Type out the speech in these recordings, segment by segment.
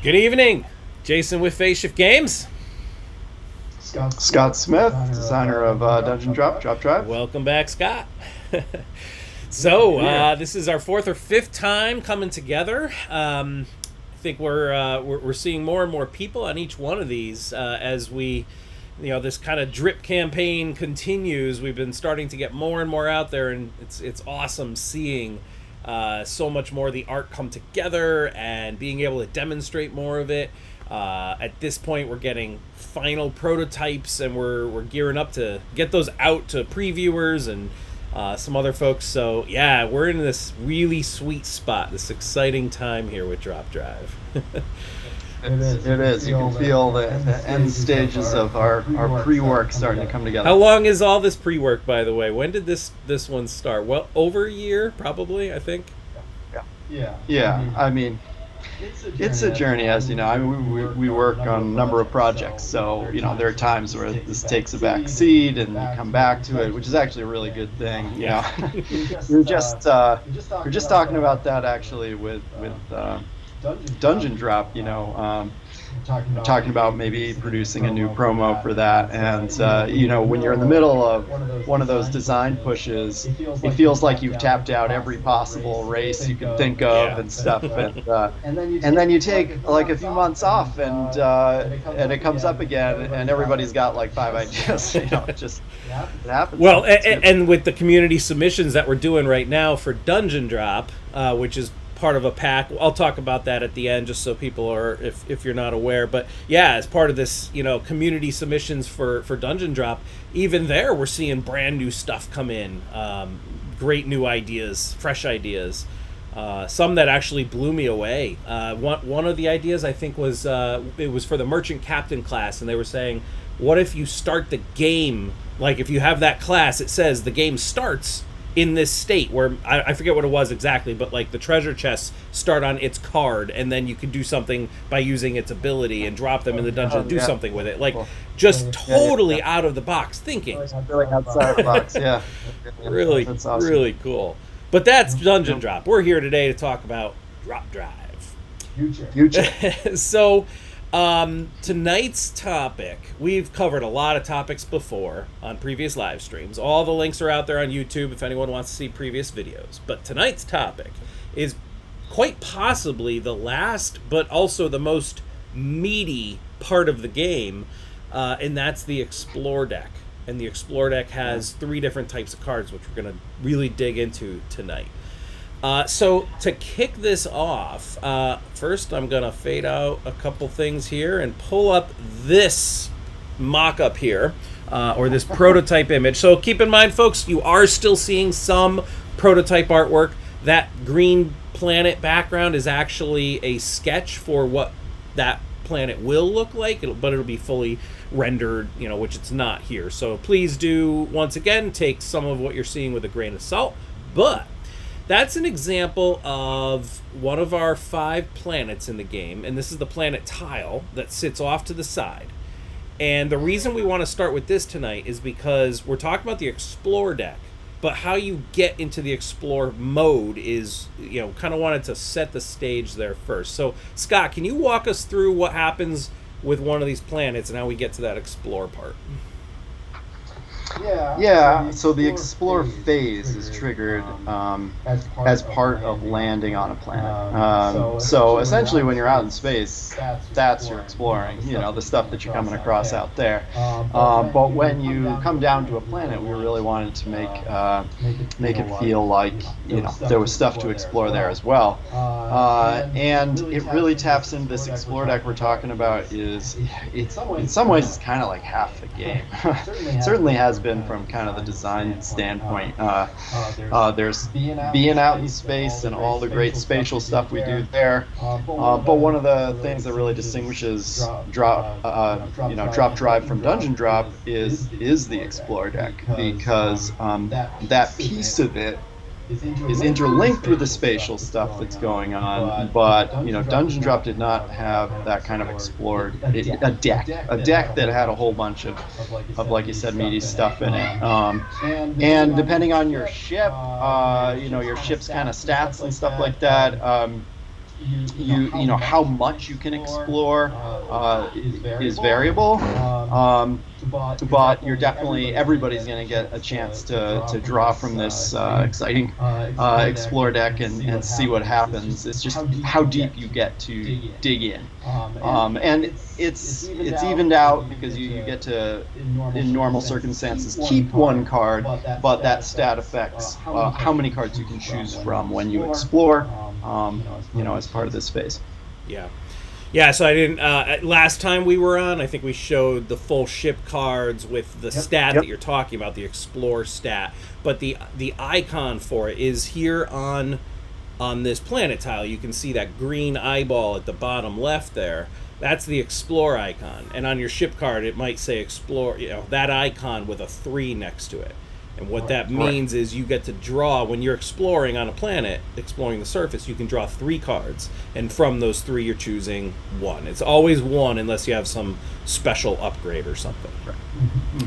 Good evening, Jason with Phase Shift Games. Scott Smith, designer of Dungeon Drop Drive. Welcome back, Scott. So this is our fourth or fifth time coming together. I think we're seeing more and more people on each one of these as we, this kind of drip campaign continues. We've been starting to get more and more out there, and it's awesome seeing so much more of the art come together and being able to demonstrate more of it. At this point, we're getting final prototypes, and we're gearing up to get those out to previewers and some other folks. So yeah, we're in this really sweet spot, this exciting time here with Drop Drive. It is. You can feel the end stages of our pre-work starting to come together. How long is all this pre-work, by the way? When did this one start? Well, over a year, probably, I think. Yeah. I mean, it's a journey, as you know. I mean, we work on a number of projects, so there are times where this takes a back seat and you come back to it, which is actually a really good thing. We're just talking about that actually with Dungeon Drop. Talking about maybe producing a new promo for that, and when you're in the middle of one of those design pushes, it feels like you've tapped out every possible race you can think of and stuff, and then you take like a few months off, and it comes up again, and everybody's got like 5 ideas. It happens. Well, and with the community submissions that we're doing right now for Dungeon Drop, which is part of a pack. I'll talk about that at the end, just so people are, if you're not aware. But yeah, as part of this, community submissions for Dungeon Drop, even there we're seeing brand new stuff come in. Great new ideas, fresh ideas. Some that actually blew me away. One of the ideas I think was it was for the Merchant Captain class, and they were saying, what if you start the game, like if you have that class, it says the game starts in this state where I forget what it was exactly, but like the treasure chests start on its card, and then you can do something by using its ability and drop them in the dungeon, do something with it, like just totally out of the box thinking. Really outside the box, yeah. Really, that's awesome. Really cool. But that's Dungeon Drop. We're here today to talk about Drop Drive. Future. So tonight's topic, we've covered a lot of topics before on previous live streams. All the links are out there on YouTube if anyone wants to see previous videos. But tonight's topic is quite possibly the last, but also the most meaty part of the game, and that's the Explore deck. And the Explore deck has 3 different types of cards, which we're going to really dig into tonight. So to kick this off, first I'm going to fade out a couple things here and pull up this mock-up here, or this prototype image. So keep in mind, folks, you are still seeing some prototype artwork. That green planet background is actually a sketch for what that planet will look like, but it'll be fully rendered, which it's not here. So please do, once again, take some of what you're seeing with a grain of salt. But that's an example of one of our 5 planets in the game, and this is the planet tile that sits off to the side. And the reason we want to start with this tonight is because we're talking about the Explore deck, but how you get into the Explore mode is, kind of wanted to set the stage there first. So, Scott, can you walk us through what happens with one of these planets. Now we get to that explore part. Yeah, so the explore phase is triggered as part of landing on a planet. So essentially, when you're out in space, that's your exploring, the stuff that you're coming across out there. But when you come down to a planet, we really wanted to make it feel like, there was stuff to explore there as well. And it really taps into this explore deck we're talking about. In some ways, it's kind of like half the game. Certainly has been from kind of the design standpoint. There's being out in space and all the great spatial stuff we do there. But one of the things that really distinguishes Drop Drive from Dungeon Drop is the Explore deck, because that piece of it is interlinked with the spatial stuff that's going on, but Dungeon Drop did not have that kind of explored a deck that had a whole bunch of like you said, meaty stuff in it. And depending on your ship, your ship's kind of stats and stuff like that, how much you can explore is variable. But you're definitely, everybody's going to get a chance to draw from this exciting explore deck and see what happens. It's just how deep you get to dig in. And it's evened out because you get to, in normal circumstances, keep one card, but that stat affects how many cards you can choose from when you explore, as part of this phase. Yeah, so I didn't. Last time we were on, I think we showed the full ship cards with the stat that you're talking about, the explore stat. But the icon for it is here on this planet tile. You can see that green eyeball at the bottom left there. That's the explore icon. And on your ship card, it might say explore. That icon with a 3 next to it. And what that means is you get to draw, when you're exploring on a planet, exploring the surface, you can draw 3 cards. And from those 3, you're choosing 1. It's always 1 unless you have some special upgrade or something.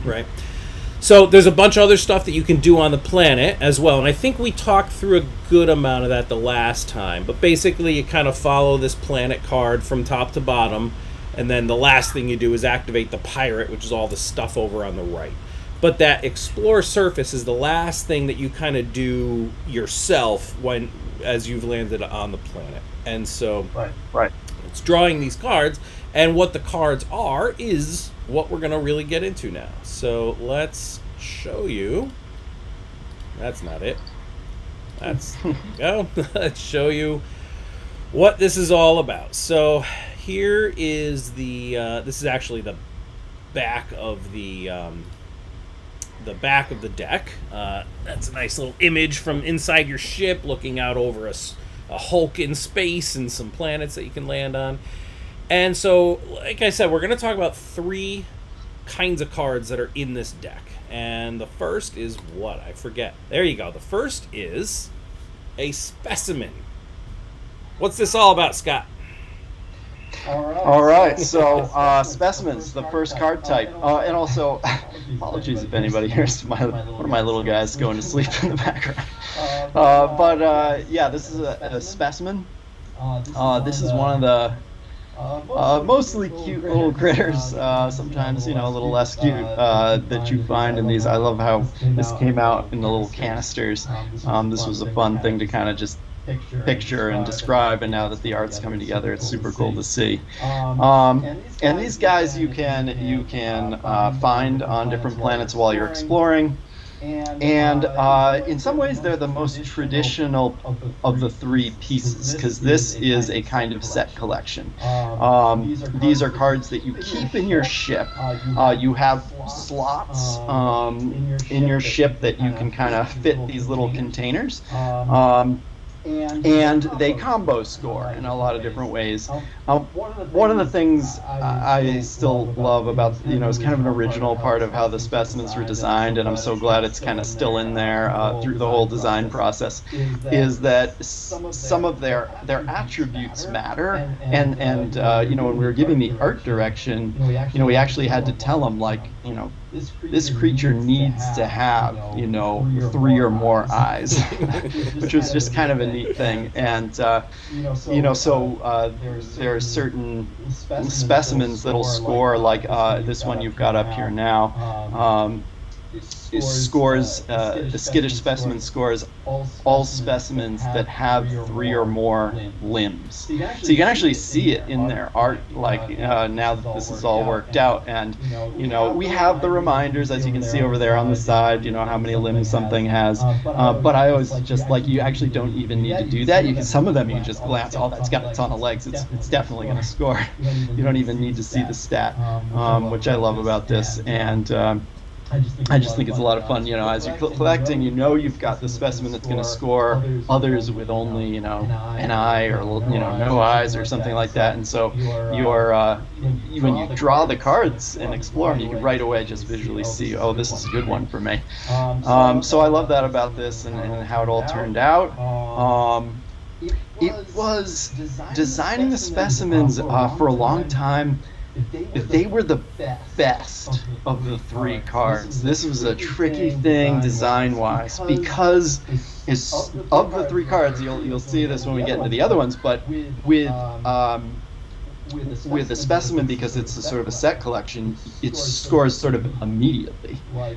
Right? So there's a bunch of other stuff that you can do on the planet as well. And I think we talked through a good amount of that the last time. But basically, you kind of follow this planet card from top to bottom. And then the last thing you do is activate the pirate, which is all the stuff over on the right. But that explore surface is the last thing that you kind of do yourself as you've landed on the planet. And so it's drawing these cards, and what the cards are is what we're going to really get into now. So let's show you. That's not it. There we go. Let's show you what this is all about. So here is this is actually the back of the back of the deck. That's a nice little image from inside your ship, looking out over a hulk in space and some planets that you can land on. And so, like I said, we're going to talk about 3 kinds of cards that are in this deck. And the first is what? I forget. There you go. The first is a specimen. What's this all about, Scott? All right. So specimens, the first card type, and also apologies if anybody hears one of my little guys going to sleep in the background. But this is a specimen. This is one of the mostly cute little critters. Sometimes a little less cute that you find in these. I love how this came out in the little canisters. This was a fun thing to kind of just picture and describe, and now that the art's coming together, it's super cool to see. And these guys you can find on different planets while you're exploring, and in some ways they're the most traditional of the 3 pieces, because this is a kind of set collection. These are cards that you keep in your ship. You have slots in your ship that you can kind of fit these little containers. And they combo score in a lot of different ways. One of the things I still love about, is kind of an original part of how the specimens were designed, and I'm so glad it's kind of still in there through the whole design process, is that some of their attributes matter. And when we were giving the art direction, we actually had to tell them, like, this creature needs to have, 3 or more eyes, which was just kind of a neat thing. And there are certain specimens that'll score, like this one you've got up here now. Scores the skittish specimen scores all specimens that have 3 or more limbs. So you can actually see it in their art, like now that this is all worked out. And we have the reminders, as you can see over there on the side, how many limbs something has. But I always just like, you actually don't even need to do that. Some of them you can just glance, oh, that's got a ton of legs, it's definitely going to score. You don't even need to see the stat, which I love about this. And I just think it's a lot of fun, as you're collecting, you've got the specimen that's going to score others with only, an eye or, no eyes or something like that. And so when you draw the cards and explore them, you can right away just visually see, oh, this is a good one for me. So I love that about this and how it all turned out. It was designing the specimens for a long time. If they were the best of the 3 cards, this was a tricky thing design-wise, because of the 3 cards, you'll see this when we get into the other ones, but with the specimen, because it's a sort of a set collection, it scores sort of immediately.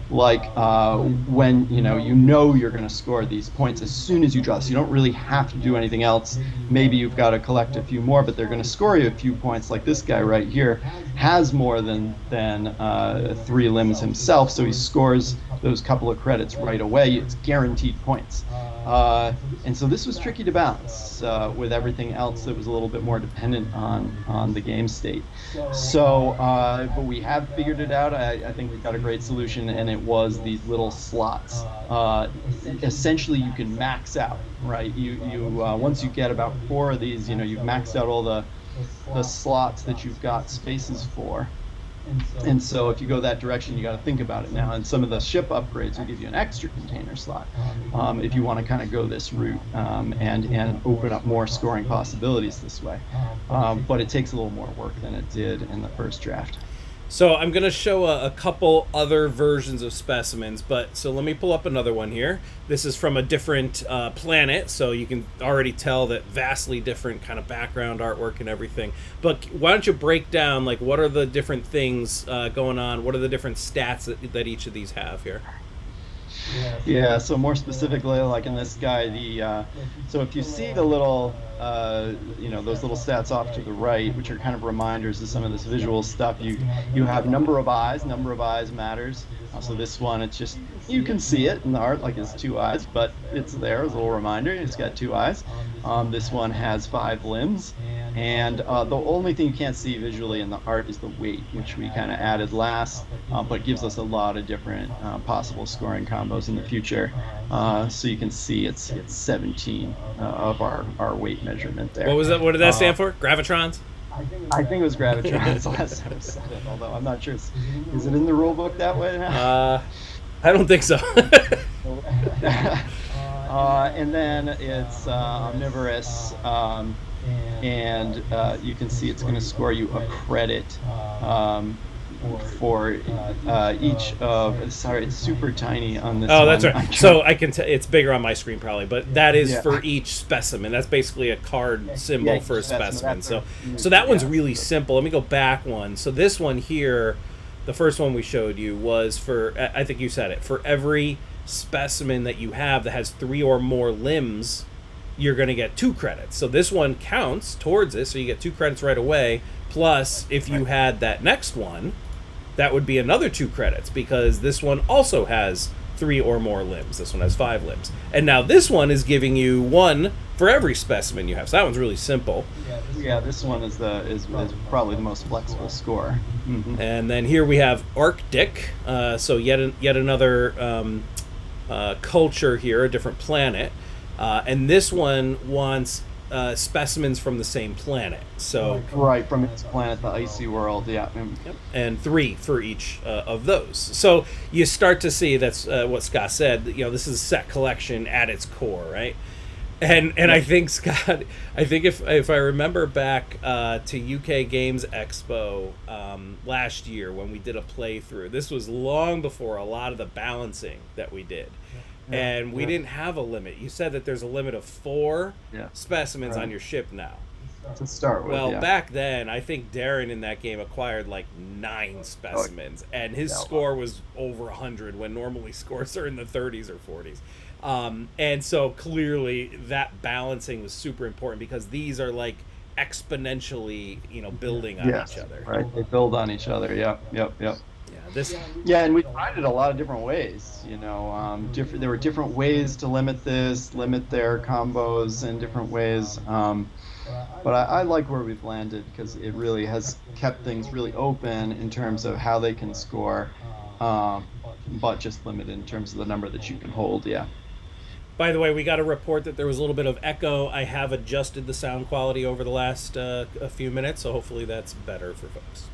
Like when you're going to score these points as soon as you draw. So you don't really have to do anything else. Maybe you've got to collect a few more, but they're going to score you a few points. Like this guy right here has more than 3 limbs himself, so he scores those couple of credits right away. It's guaranteed points. And so this was tricky to balance with everything else that was a little bit more dependent on the game state. So, but we have figured it out. I think we've got a great solution, and it was these little slots. Essentially, you can max out, right? You once you get about 4 of these, you've maxed out all the slots that you've got spaces for. And so if you go that direction, you got to think about it now. And some of the ship upgrades will give you an extra container slot if you want to kind of go this route and open up more scoring possibilities this way. But it takes a little more work than it did in the first draft. So I'm going to show a couple other versions of specimens, so let me pull up another one here. This is from a different planet, so you can already tell that vastly different kind of background artwork and everything. But why don't you break down, like, what are the different things going on? What are the different stats that each of these have here? Yeah, so more specifically, like in this guy, so if you see the little, those little stats off to the right, which are kind of reminders of some of this visual stuff, you have number of eyes. Number of eyes matters. So this one, it's just, you can see it in the art like it's 2 eyes, but it's there as a little reminder. It's got 2 eyes. This one has 5 limbs. And the only thing you can't see visually in the art is the weight, which we kind of added last, but gives us a lot of different possible scoring combos in the future. So you can see it's 17 of our weight measurement there. What was that? What did that stand for? Gravitrons? I think it was Gravitrons last time I said it, although I'm not sure. Is it in the rule book that way now? I don't think so. And then it's omnivorous. And you can see it's going to score you a credit for each of. Sorry, it's super tiny on this. Oh, that's right. So I can tell it's bigger on my screen probably, but that is for each specimen. That's basically a card symbol for a specimen. So that one's really simple. Let me go back one. So this one here, the first one we showed you was for. I think you said it, for every specimen that you have that has 3 or more limbs, you're going to get 2 credits. So this one counts towards it, so you get 2 credits right away. Plus, if you had that next one, that would be another 2 credits, because this one also has 3 or more limbs. This one has 5 limbs. And now this one is giving you 1 for every specimen you have. So that one's really simple. Yeah, this one is probably the most flexible score. Mm-hmm. And then here we have Arctic. So yet another culture here, a different planet. And this one wants specimens from the same planet. So right, from its planet, the icy world, yeah. Yep. And 3 for each of those. So you start to see, that's what Scott said, this is a set collection at its core, right? And I think, Scott, if I remember back to UK Games Expo last year when we did a playthrough, this was long before a lot of the balancing that we did. and we didn't have a limit. You said that there's a limit of 4 specimens on your ship now. To start with. Well, back then, I think Darren in that game acquired like 9 specimens, and his score was over 100 when normally scores are in the 30s or 40s. And so clearly that balancing was super important because these are like exponentially, building on each other. Right, they build on each other. Yep. And we tried it a lot of different ways. There were different ways to limit their combos in different ways. But I like where we've landed because it really has kept things really open in terms of how they can score, but just limited in terms of the number that you can hold. Yeah. By the way, we got a report that there was a little bit of echo. I have adjusted the sound quality over the last a few minutes, so hopefully that's better for folks.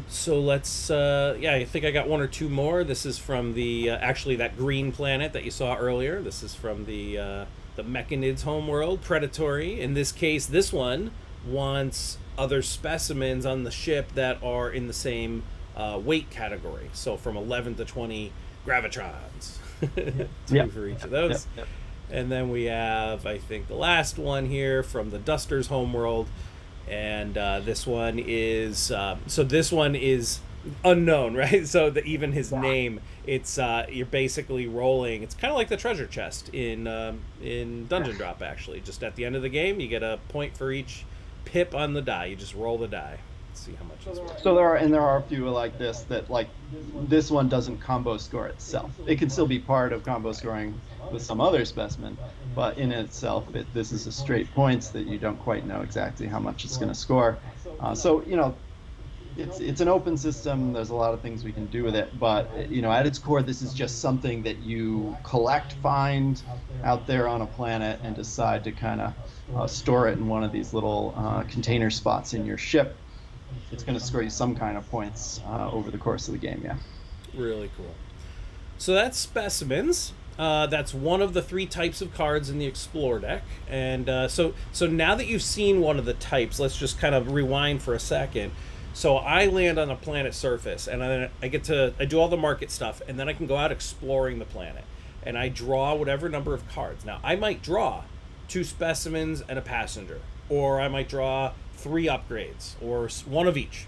So let's, I think I got 1 or 2 more. This is from the, actually that green planet that you saw earlier. This is from the Mechanids homeworld, Predatory. In this case, this one wants other specimens on the ship that are in the same weight category. So from 11 to 20 gravitrons. 2 for each of those. Yep. And then we have, I think, the last one here from the Dusters homeworld. And this one is this one is unknown, right? So even his name, it's you're basically rolling. It's kind of like the treasure chest in Dungeon Drop, actually. Just at the end of the game, you get a point for each pip on the die. You just roll the die. See how much it's worth. So there are a few like this that like this one doesn't combo score itself. It can still be part of combo scoring with some other specimen, but in itself, this is a straight points that you don't quite know exactly how much it's going to score. It's an open system. There's a lot of things we can do with it, but at its core, this is just something that you find out there on a planet, and decide to kind of store it in one of these little container spots in your ship. It's going to score you some kind of points over the course of the game. Yeah. Really cool. So that's specimens. That's one of the 3 types of cards in the Explore deck. And so now that you've seen one of the types, let's just kind of rewind for a second. So I land on a planet surface, and I do all the market stuff, and then I can go out exploring the planet. And I draw whatever number of cards. Now, I might draw 2 specimens and a passenger, or I might draw 3 upgrades, or 1 of each.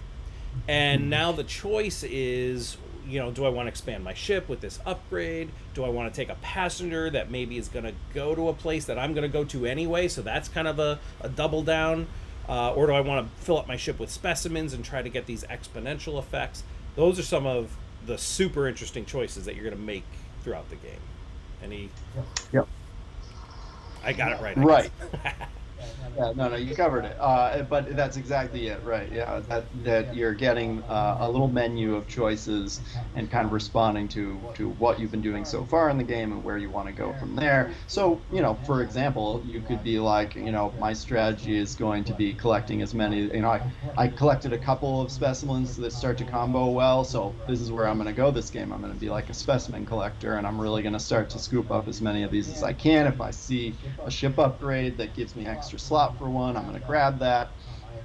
And now the choice is, do I want to expand my ship with this upgrade? Do I want to take a passenger that maybe is going to go to a place that I'm going to go to anyway? So that's kind of a double down. Or do I want to fill up my ship with specimens and try to get these exponential effects? Those are some of the super interesting choices that you're going to make throughout the game. Any? Yep. I got it right. Right. Yeah, no, you covered it. But that's exactly it, right? Yeah, that you're getting a little menu of choices and kind of responding to what you've been doing so far in the game and where you want to go from there. So, for example, you could be like, my strategy is going to be collecting as many, I collected a couple of specimens that start to combo well, so this is where I'm going to go this game. I'm going to be like a specimen collector, and I'm really going to start to scoop up as many of these as I can. If I see a ship upgrade that gives me extra slot for one, I'm going to grab that.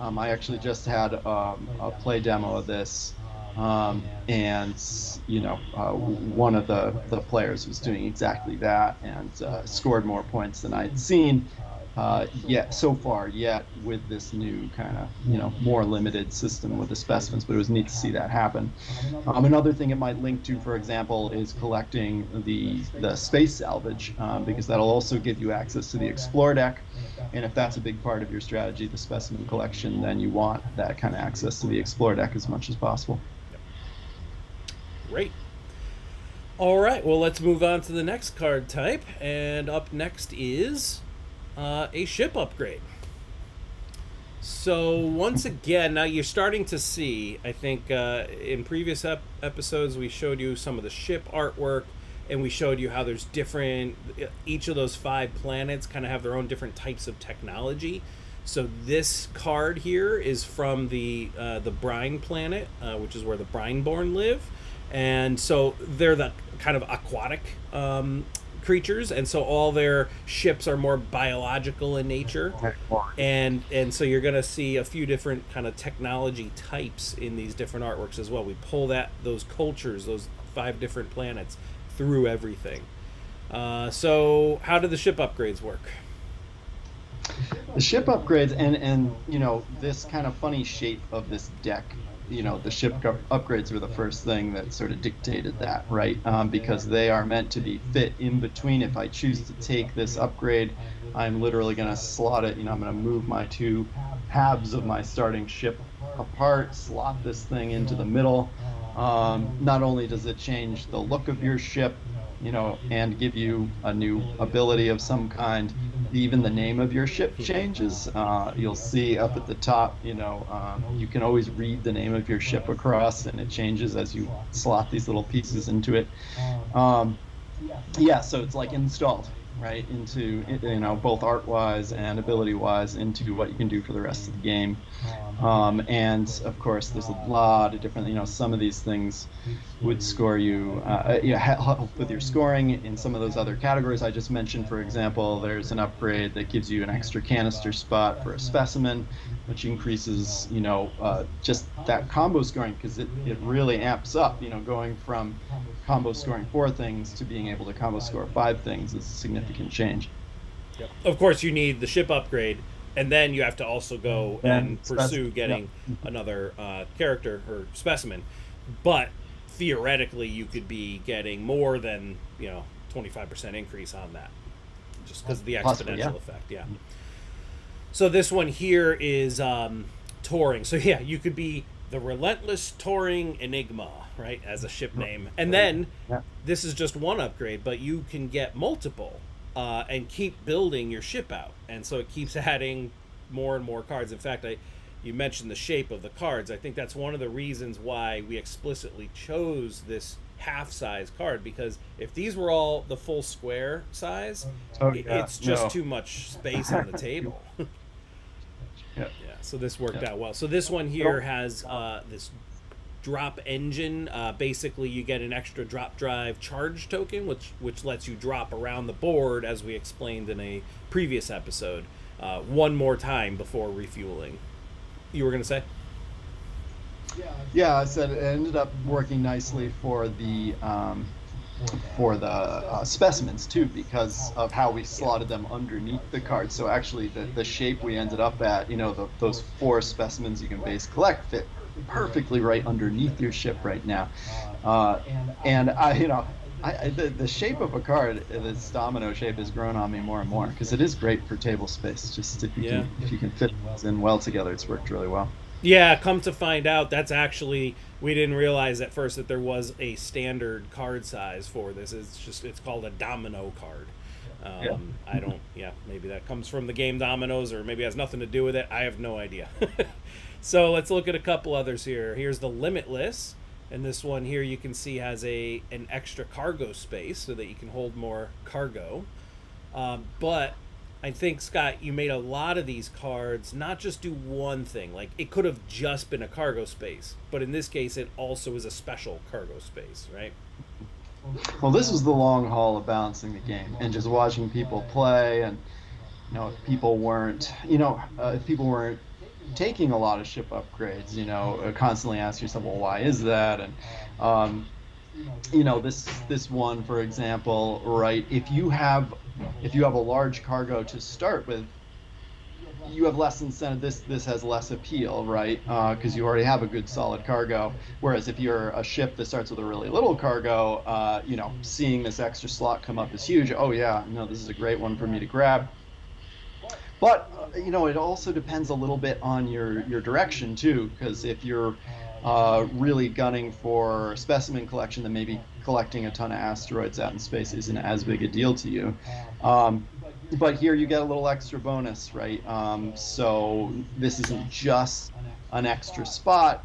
I actually just had a play demo of this, and one of the players was doing exactly that and scored more points than I'd seen so far with this new kind of more limited system with the specimens. But it was neat to see that happen. Another thing it might link to, for example, is collecting the space salvage, because that'll also give you access to the Explore deck. And if that's a big part of your strategy, the specimen collection, then you want that kind of access to the Explore deck as much as possible. Great. All right, well, let's move on to the next card type. And up next is a ship upgrade. So once again, now you're starting to see, I think in previous episodes, we showed you some of the ship artwork, and we showed you how there's different, each of those 5 planets kind of have their own different types of technology. So this card here is from the Brine planet, which is where the Brineborn live. And so they're the kind of aquatic creatures, and so all their ships are more biological in nature. And so you're going to see a few different kind of technology types in these different artworks as well. We pull those cultures, those 5 different planets, through everything. So how do the ship upgrades work? The ship upgrades and this kind of funny shape of this deck, the ship upgrades were the first thing that sort of dictated that, right? Because they are meant to be fit in between. If I choose to take this upgrade, I'm literally going to slot it. I'm going to move my two halves of my starting ship apart, slot this thing into the middle. Not only does it change the look of your ship, and give you a new ability of some kind, even the name of your ship changes. You'll see up at the top, you can always read the name of your ship across, and it changes as you slot these little pieces into it. So it's like installed right into, both art-wise and ability-wise into what you can do for the rest of the game. And of course, there's a lot of different, some of these things would score you, help with your scoring in some of those other categories I just mentioned. For example, there's an upgrade that gives you an extra canister spot for a specimen, which increases, just that combo scoring, because it really amps up, going from combo scoring 4 things to being able to combo score 5 things is a significant change. Yep. Of course, you need the ship upgrade, and then you have to also go and pursue getting another character or specimen. But theoretically, you could be getting more than 25% increase on that, just because of the exponential effect. Yeah. So this one here is touring. So yeah, you could be the Relentless Touring Enigma, right, as a ship name. And then this is just one upgrade, but you can get multiple and keep building your ship out. And so it keeps adding more and more cards. In fact, you mentioned the shape of the cards. I think that's one of the reasons why we explicitly chose this half-size card, because if these were all the full square size, it's just too much space on the table. So this worked out well. So this one here has this drop engine. Basically, you get an extra drop drive charge token, which lets you drop around the board, as we explained in a previous episode, one more time before refueling. You were going to say? Yeah, I said it ended up working nicely for the specimens too, because of how we slotted them underneath the cards. So actually the shape we ended up at, those 4 specimens you can base collect fit perfectly right underneath your ship right now. And the shape of a card, this domino shape, has grown on me more and more, because it is great for table space. Just if you can fit things in well together, it's worked really well. Yeah, come to find out, that's actually, we didn't realize at first that there was a standard card size for this. It's called a domino card. Maybe that comes from the game Dominoes, or maybe has nothing to do with it. I have no idea. So let's look at a couple others here. Here's the Limitless, and this one here you can see has an extra cargo space so that you can hold more cargo. But I think, Scott, you made a lot of these cards not just do one thing. Like, it could have just been a cargo space, but in this case, it also is a special cargo space, right? Well, this was the long haul of balancing the game and just watching people play. And if people weren't taking a lot of ship upgrades, constantly ask yourself, well, why is that? And this one, for example, right, if you have a large cargo to start with, you have less incentive. This has less appeal, right? Because you already have a good solid cargo. Whereas if you're a ship that starts with a really little cargo, seeing this extra slot come up is huge. Oh yeah, no, this is a great one for me to grab. But it also depends a little bit on your direction too, because if you're really gunning for specimen collection, then maybe collecting a ton of asteroids out in space isn't as big a deal to you. But here you get a little extra bonus, right? So this isn't just an extra spot.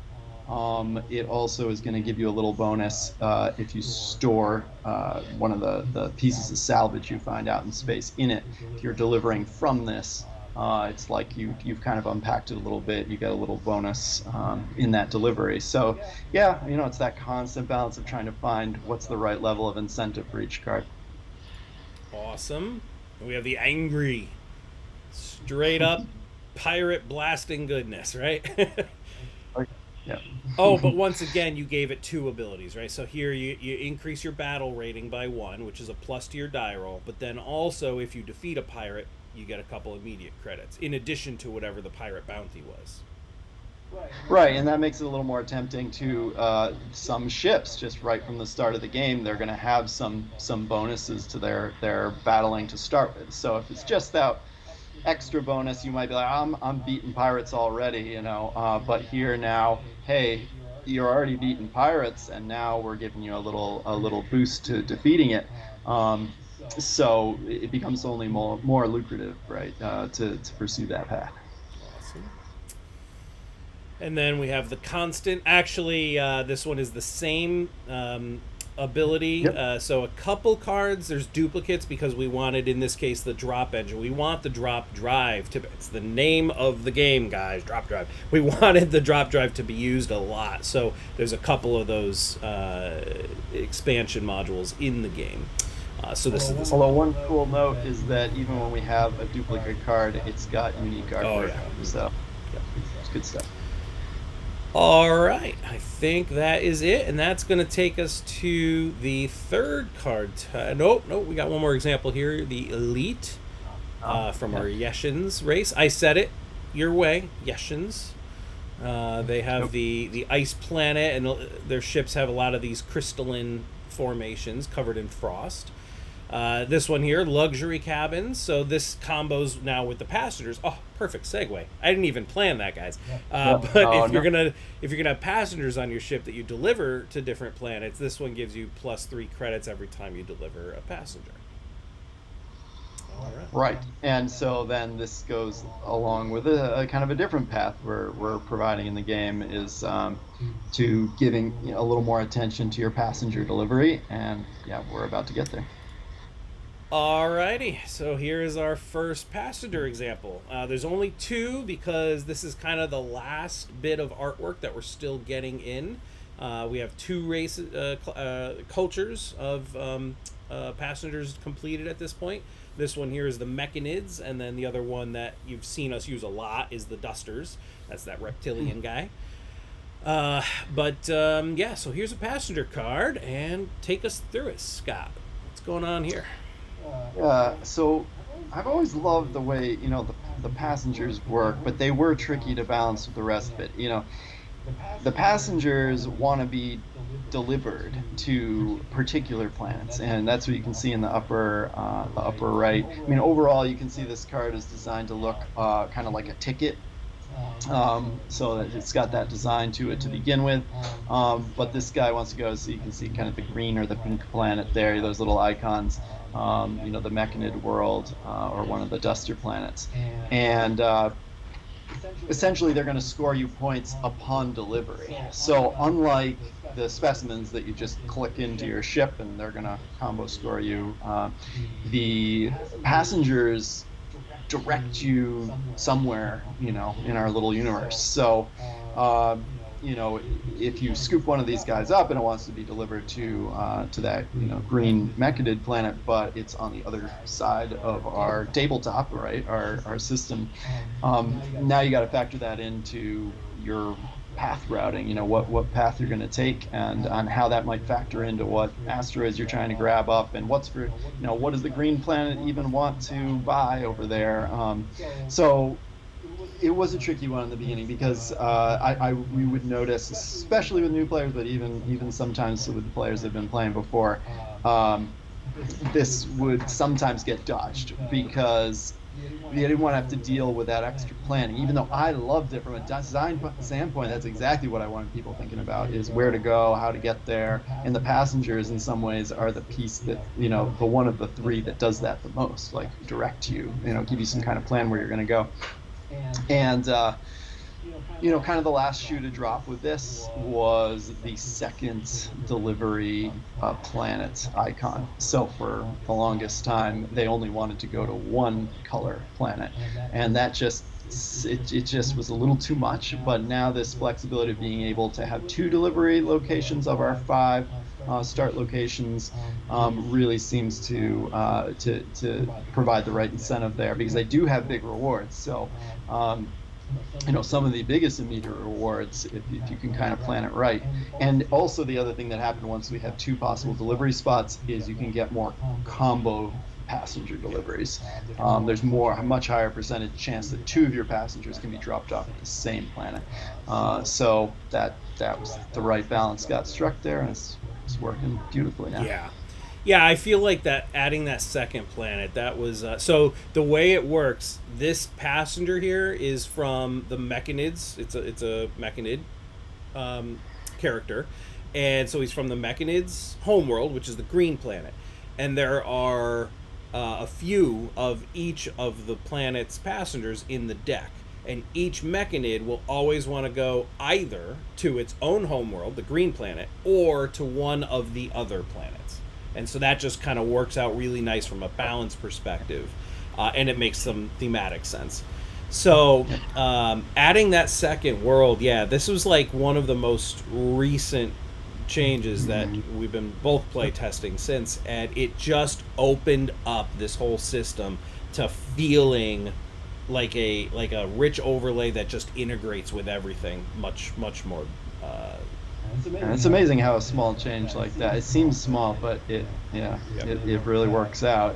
It also is going to give you a little bonus if you store one of the pieces of salvage you find out in space in it. If you're delivering from this, it's like you've kind of unpacked it a little bit. You get a little bonus in that delivery. So yeah, it's that constant balance of trying to find what's the right level of incentive for each card. Awesome. We have the angry, straight up pirate blasting goodness, right? Yeah. Oh, but once again, you gave it 2 abilities, right? So here you increase your battle rating by 1, which is a plus to your die roll. But then also, if you defeat a pirate, you get a couple immediate credits, in addition to whatever the pirate bounty was. Right, and that makes it a little more tempting to some ships. Just right from the start of the game, they're going to have some bonuses to their battling to start with. So if it's just that extra bonus, you might be like, I'm beating pirates already, you know. But here now, hey, you're already beating pirates, and now we're giving you a little boost to defeating it. So it becomes only more lucrative, right, to pursue that path. Awesome. And then we have the constant. Actually, this one is the same ability. Yep. So a couple cards, there's duplicates because we wanted, in this case, the drop engine. We want the drop drive to. It's the name of the game, guys. Drop drive. We wanted the drop drive to be used a lot. So there's a couple of those expansion modules in the game. So this is. Although one cool note is that even when we have a duplicate card, it's got unique artwork. Yeah. So yeah, it's good stuff. All right, I think that is it, and that's going to take us to the third card. Nope, we got one more example here. The Elite from our Yeshins race. I said it your way, Yeshins. They have the ice planet, and their ships have a lot of these crystalline formations covered in frost. This one here, luxury cabins. So this combos now with the passengers. Oh, perfect segue. I didn't even plan that, guys. But if you're gonna have passengers on your ship that you deliver to different planets, this one gives you +3 credits every time you deliver a passenger. All right. And so then this goes along with a kind of a different path we're providing in the game is to giving a little more attention to your passenger delivery, and yeah, we're about to get there. Alrighty, so here is our first passenger example. There's only 2 because this is kind of the last bit of artwork that we're still getting in. We have 2 cultures of passengers completed at this point. This one here is the Mechanids, and then the other one that you've seen us use a lot is the Dusters. That's that reptilian guy. Yeah, so here's a passenger card, and take us through it, Scott. What's going on here? So I've always loved the way the passengers work, but they were tricky to balance with the rest of it. The passengers want to be delivered to particular planets, and that's what you can see in the upper right. I mean, overall, you can see this card is designed to look kind of like a ticket. So that it's got that design to it to begin with, but this guy wants to go, so you can see kind of the green or the pink planet there, those little icons, the Mechanid world, or one of the Duster planets, and essentially they're going to score you points upon delivery. So unlike the specimens that you just click into your ship and they're going to combo score you, the passengers direct you somewhere, in our little universe. So, if you scoop one of these guys up and it wants to be delivered to that, green Mechanid planet, but it's on the other side of our tabletop, right? Our system. Now you got to factor that into your path routing, what path you're going to take, and on how that might factor into what asteroids you're trying to grab up, and what does the green planet even want to buy over there. So it was a tricky one in the beginning because we would notice, especially with new players, but even sometimes with the players that have been playing before, this would sometimes get dodged because you didn't want to have to deal with that extra planning. Even though I loved it from a design standpoint, that's exactly what I wanted people thinking about, is where to go, how to get there. And the passengers in some ways are the piece that, the one of the 3 that does that the most, like direct you, give you some kind of plan where you're going to go. And kind of the last shoe to drop with this was the second delivery planet icon. So for the longest time, they only wanted to go to 1 color planet, and that just was a little too much. But now this flexibility of being able to have 2 delivery locations of our 5 start locations really seems to provide the right incentive there, because they do have big rewards. So some of the biggest immediate rewards if you can kind of plan it right. And also the other thing that happened once we have 2 possible delivery spots is you can get more combo passenger deliveries. There's a much higher percentage chance that 2 of your passengers can be dropped off at the same planet. So that was the right balance got struck there, and it's working beautifully now. Yeah, I feel like that adding that second planet, that was so the way it works. This passenger here is from the Mechanids. It's a Mechanid character, and so he's from the Mechanids' homeworld, which is the green planet. And there are a few of each of the planet's passengers in the deck, and each Mechanid will always want to go either to its own homeworld, the green planet, or to one of the other planets. And so that just kind of works out really nice from a balance perspective, and it makes some thematic sense. So adding that second world, this was like one of the most recent changes that we've been both play testing since, and it just opened up this whole system to feeling like a rich overlay that just integrates with everything much more. And it's amazing how a small change like that, it seems small, but it really works out.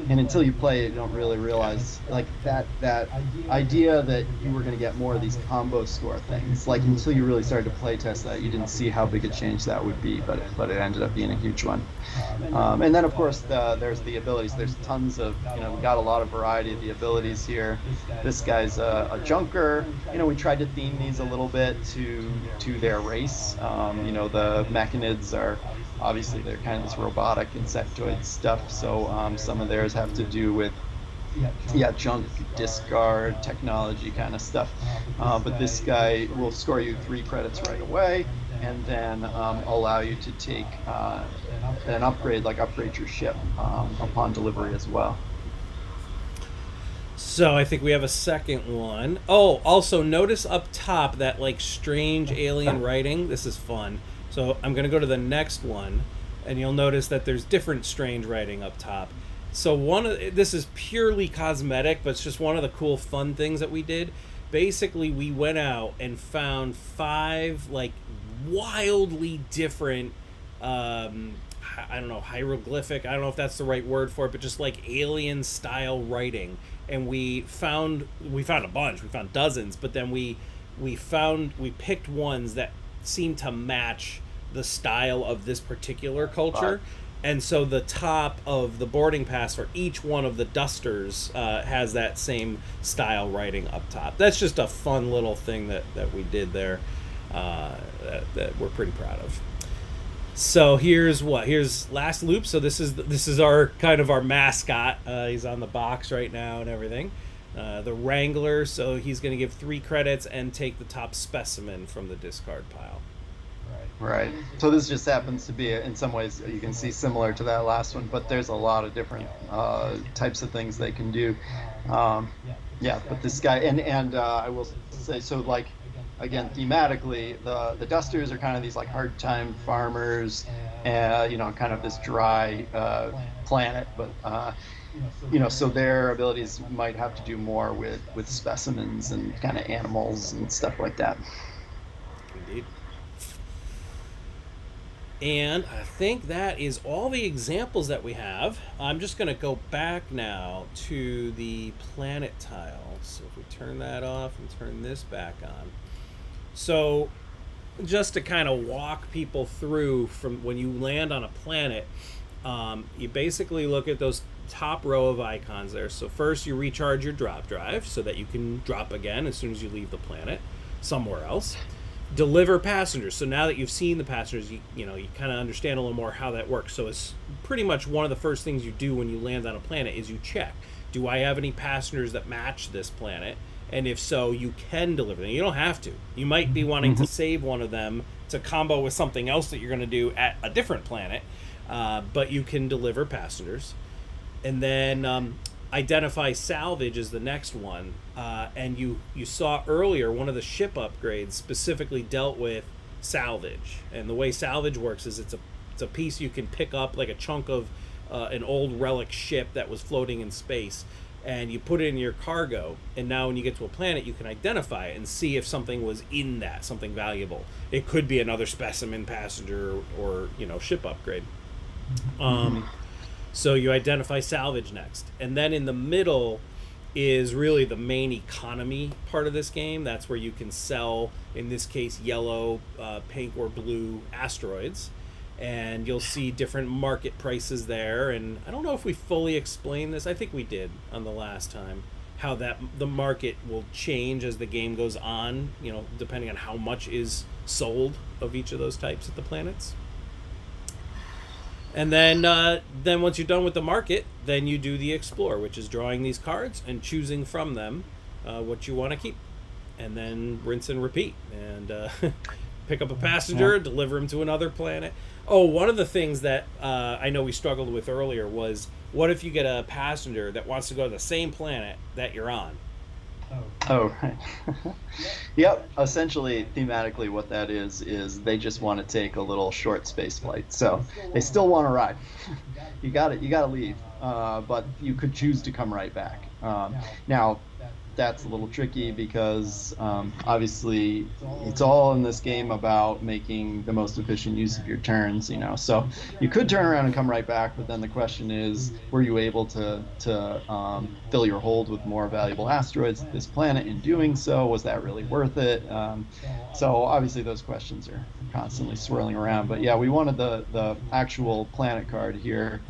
And until you play it, you don't really realize like that idea that you were going to get more of these combo score things. Like until you really started to play test that, you didn't see how big a change that would be, but it ended up being a huge one. And then of course there's the abilities. There's tons of we got a lot of variety of the abilities here. This guy's a junker. We tried to theme these a little bit to their race. The Mechanids are obviously they're kind of this robotic insectoid stuff, so some of theirs have to do with junk discard technology kind of stuff, but this guy will score you 3 credits right away, and then allow you to take an upgrade your ship upon delivery as well. So I think we have a second one. Oh, also notice up top that like strange alien writing. This is fun. So I'm going to go to the next one, and you'll notice that there's different strange writing up top. So this is purely cosmetic, but it's just one of the cool fun things that we did. Basically, we went out and found 5 like wildly different I don't know, hieroglyphic, I don't know if that's the right word for it, but just like alien style writing. And we found a bunch, we found dozens, but then we picked ones that seemed to match the style of this particular culture. And so the top of the boarding pass for each one of the dusters has that same style writing up top. That's just a fun little thing that we did there that we're pretty proud of. So here's Last Loop. So this is our kind of our mascot. He's on the box right now and everything. The Wrangler. So he's going to give 3 credits and take the top specimen from the discard pile. Right. So this just happens to be, in some ways, you can see similar to that last one, but there's a lot of different types of things they can do. But this guy, and I will say, so like, again, thematically, the dusters are kind of these like hard time farmers, kind of this dry planet, but so their abilities might have to do more with specimens and kind of animals and stuff like that. Indeed. And I think that is all the examples that we have. I'm just going to go back now to the planet tile. So if we turn that off and turn this back on. So just to kind of walk people through from when you land on a planet, you basically look at those top row of icons there. So first you recharge your drop drive so that you can drop again as soon as you leave the planet somewhere else. Deliver passengers. So now that you've seen the passengers, you kind of understand a little more how that works. So it's pretty much one of the first things you do when you land on a planet is you check, do I have any passengers that match this planet? And if so, you can deliver them. You don't have to. You might be wanting to save one of them to combo with something else that you're going to do at a different planet, but you can deliver passengers. And then identify salvage is the next one. And you saw earlier one of the ship upgrades specifically dealt with salvage. And the way salvage works is it's a piece you can pick up, like a chunk of an old relic ship that was floating in space. and you put it in your cargo, and now when you get to a planet you can identify it and see if something was in that, something valuable. It could be another specimen, passenger, or ship upgrade. So you identify salvage next, and then in the middle is really the main economy part of this game. That's where you can sell, in this case, yellow, pink, or blue asteroids, and you'll see different market prices there. And I don't know if we fully explained this. I think we did on the last time, how that the market will change as the game goes on, depending on how much is sold of each of those types at the planets. And then once you're done with the market, then you do the explore, which is drawing these cards and choosing from them what you want to keep, and then rinse and repeat, and pick up a passenger, deliver him to another planet. Oh, one of the things that I know we struggled with earlier was, what if you get a passenger that wants to go to the same planet that you're on? Oh, right. Yep. Essentially, thematically, what that is they just want to take a little short space flight. So they still want to ride. You got to leave, but you could choose to come right back. Now, that's a little tricky because obviously it's all in this game about making the most efficient use of your turns, so you could turn around and come right back, but then the question is, were you able to fill your hold with more valuable asteroids at this planet? In doing so, was that really worth it? So obviously those questions are constantly swirling around, but yeah, we wanted the actual planet card here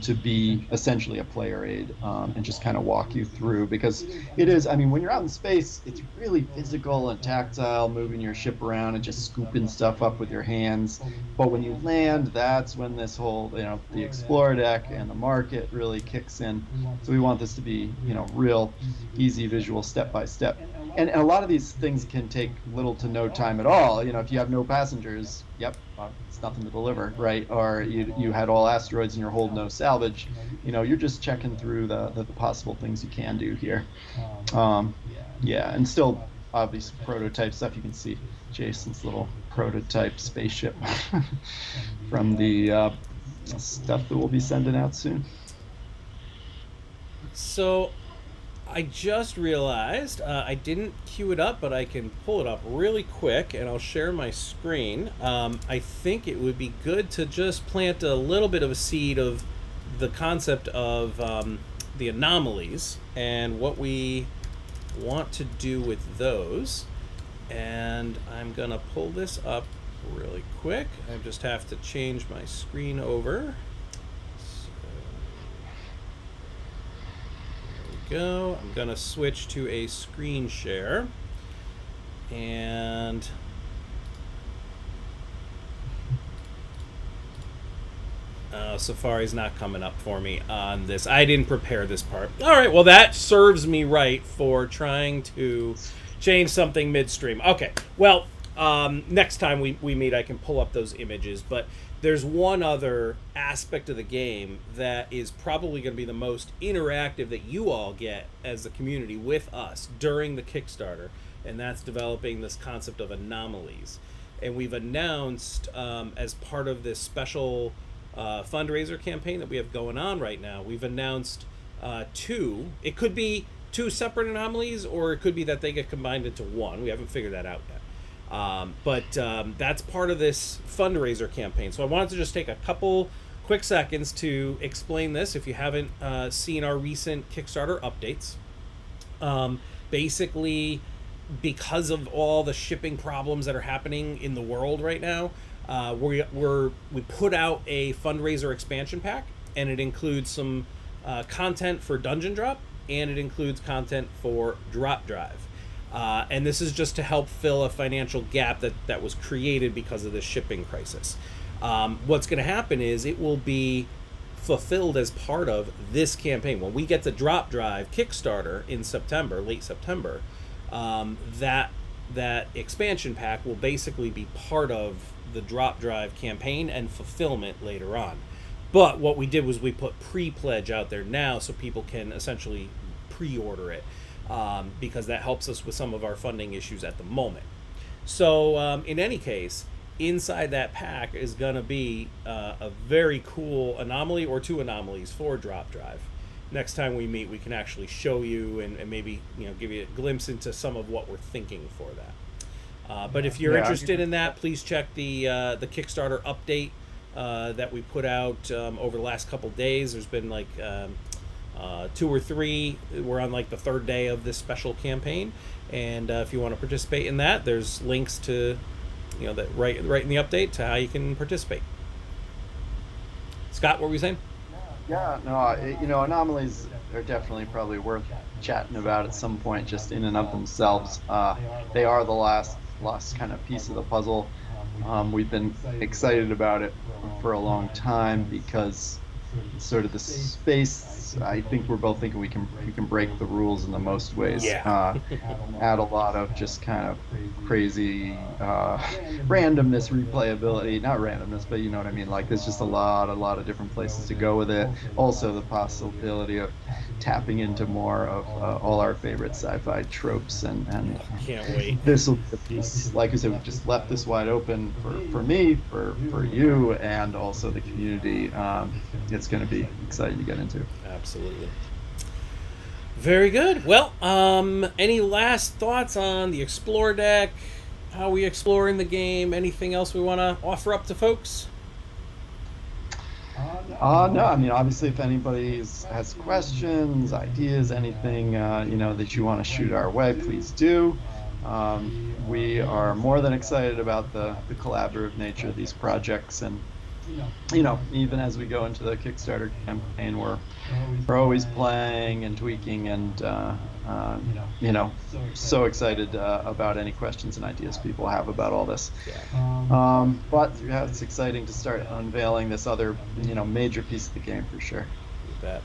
to be essentially a player aid, and just kind of walk you through, because it is, when you're out in space, it's really physical and tactile, moving your ship around and just scooping stuff up with your hands. But when you land, that's when this whole, the Explorer deck and the market really kicks in. So we want this to be, real easy visual step by step. And a lot of these things can take little to no time at all. If you have no passengers, it's nothing to deliver, right? Or you had all asteroids in your hold, no salvage. You're just checking through the possible things you can do here. And still obvious prototype stuff. You can see Jason's little prototype spaceship from the stuff that we'll be sending out soon. So I just realized I didn't queue it up, but I can pull it up really quick, and I'll share my screen. I think it would be good to just plant a little bit of a seed of the concept of the anomalies and what we want to do with those. And I'm going to pull this up really quick. I just have to change my screen over. Go. I'm going to switch to a screen share, and Safari's not coming up for me on this. I didn't prepare this part. All right, well, that serves me right for trying to change something midstream. Okay, well, next time we meet, I can pull up those images, but there's one other aspect of the game that is probably going to be the most interactive that you all get as the community with us during the Kickstarter, and that's developing this concept of anomalies. And we've announced, as part of this special fundraiser campaign that we have going on right now, we've announced two. It could be two separate anomalies, or it could be that they get combined into one. We haven't figured that out yet. But that's part of this fundraiser campaign. So I wanted to just take a couple quick seconds to explain this if you haven't seen our recent Kickstarter updates. Basically, because of all the shipping problems that are happening in the world right now, we put out a fundraiser expansion pack, and it includes some content for Dungeon Drop, and it includes content for Drop Drive. And this is just to help fill a financial gap that was created because of the shipping crisis. What's going to happen is it will be fulfilled as part of this campaign. When we get the Drop Drive Kickstarter in September, late September, that expansion pack will basically be part of the Drop Drive campaign and fulfillment later on. But what we did was we put pre-pledge out there now so people can essentially pre-order it. Because that helps us with some of our funding issues at the moment. So in any case, inside that pack is going to be a very cool anomaly or two anomalies for Drop Drive. next time we meet, we can actually show you and maybe give you a glimpse into some of what we're thinking for that. But if you're interested in that, please check the Kickstarter update that we put out over the last couple days. There's been like 2 or 3. We're on like the 3rd day of this special campaign, and if you want to participate in that, there's links to that right in the update to how you can participate. Scott, what were you saying? Yeah, no, anomalies are definitely probably worth chatting about at some point, just in and of themselves. They are the last kind of piece of the puzzle. We've been excited about it for a long time because sort of the space. I think we're both thinking we can break the rules in the most ways. Yeah. Add a lot of just kind of crazy randomness, replayability. Not randomness, but you know what I mean. Like there's just a lot of different places to go with it. Also the possibility of tapping into more of all our favorite sci-fi tropes and can't wait. This will be the piece. Like I said, we've just left this wide open for me, for you, and also the community. It's going to be exciting to get into. Absolutely. Very good. Well, any last thoughts on the Explore deck, how we explore in the game, anything else we want to offer up to folks? No, I mean, obviously, if anybody has questions, ideas, anything, that you want to shoot our way, please do. We are more than excited about the collaborative nature of these projects, and even as we go into the Kickstarter campaign, we're always playing and tweaking, and so excited about any questions and ideas people have about all this. But it's exciting to start unveiling this other major piece of the game for sure. You bet.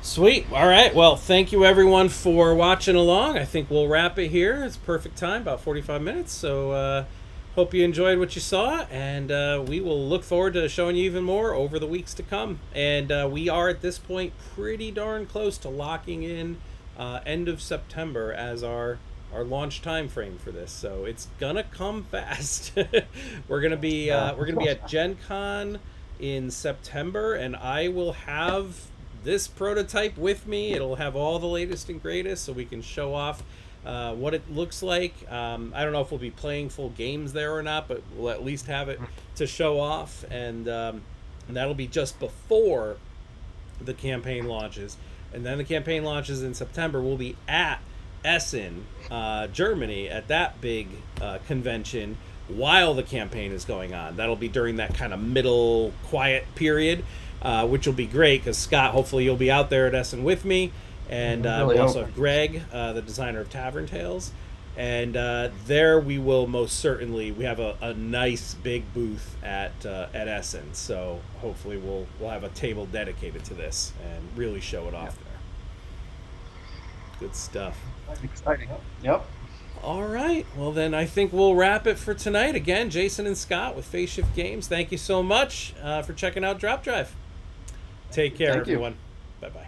Sweet. All right. Well, thank you everyone for watching along. I think we'll wrap it here. It's perfect time, about 45 minutes. So hope you enjoyed what you saw, and we will look forward to showing you even more over the weeks to come. And we are at this point pretty darn close to locking in end of September as our launch time frame for this. So it's gonna come fast. We're gonna be at Gen Con in September, and I will have this prototype with me. It'll have all the latest and greatest, so we can show off what it looks like. I don't know if we'll be playing full games there or not, but we'll at least have it to show off, and that'll be just before the campaign launches. And then the campaign launches in September. We'll be at Essen, Germany, at that big convention while the campaign is going on. That'll be during that kind of middle quiet period, which will be great because Scott, hopefully you'll be out there at Essen with me. And we also have Greg, the designer of Tavern Tales. And there we will most certainly, we have a nice big booth at Essen. So hopefully we'll have a table dedicated to this and really show it off there. Good stuff. Exciting. Yep. All right. Well, then I think we'll wrap it for tonight. Again, Jason and Scott with Phase Shift Games. Thank you so much for checking out Drop Drive. Take care, everyone. Bye-bye.